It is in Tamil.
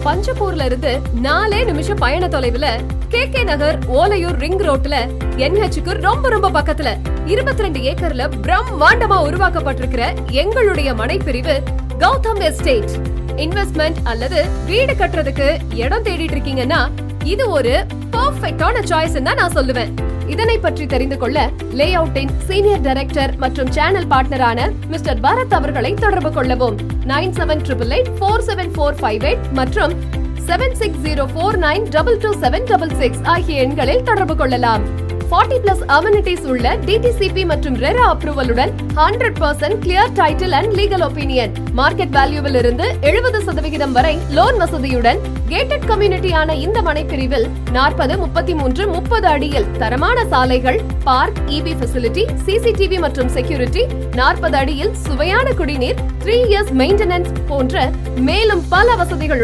பஞ்சப்பூர்ல இருந்து 4 நிமிஷம் பயண தொலைவுல KK நகர் ஓலையூர் ரிங் ரோட்ல NHக்கு ரொம்ப பக்கத்துல 22 ஏக்கர்ல பிரம்மாண்டமா உருவாக்கப்பட்டிருக்கிற எங்களுடைய மனைப்பிரிவு கௌதம் எஸ்டேட். இன்வெஸ்ட்மெண்ட் அல்லது வீடு கட்டுறதுக்கு இடம் தேடிட்டு இருக்கீங்கன்னா இது ஒரு பெர்ஃபெக்ட்டான சாய்ஸ் தான் நான் சொல்லுவேன். இதனை பற்றி தெரிந்து கொள்ள லே அவுட்டின் சீனியர் டைரக்டர் மற்றும் சேனல் பார்ட்னரான மிஸ்டர் பரத் அவர்களை தொடர்பு கொள்ளவும். 9788474458 மற்றும் 7604922766 ஆகிய எண்களில் தொடர்பு கொள்ளலாம். 40+ amenities உள்ள DTCP மற்றும் RERA அப்ரூவலுடன் 100% clear title and legal opinion. Market வேல்யூவில் இருந்து 70% வரை லோன் வசதியுடன் கேட்டட் கம்யூனிட்டி ஆன இந்த மனைப்பிரிவில் 40, 33, 30 அடியில் தரமான சாலைகள், பார்க், EV ஃபெசிலிட்டி, CCTV மற்றும் செக்யூரிட்டி, 40 அடியில் சுவையான குடிநீர், 3 years மெயின்டெனன்ஸ் போன்ற மேலும் பல வசதிகள்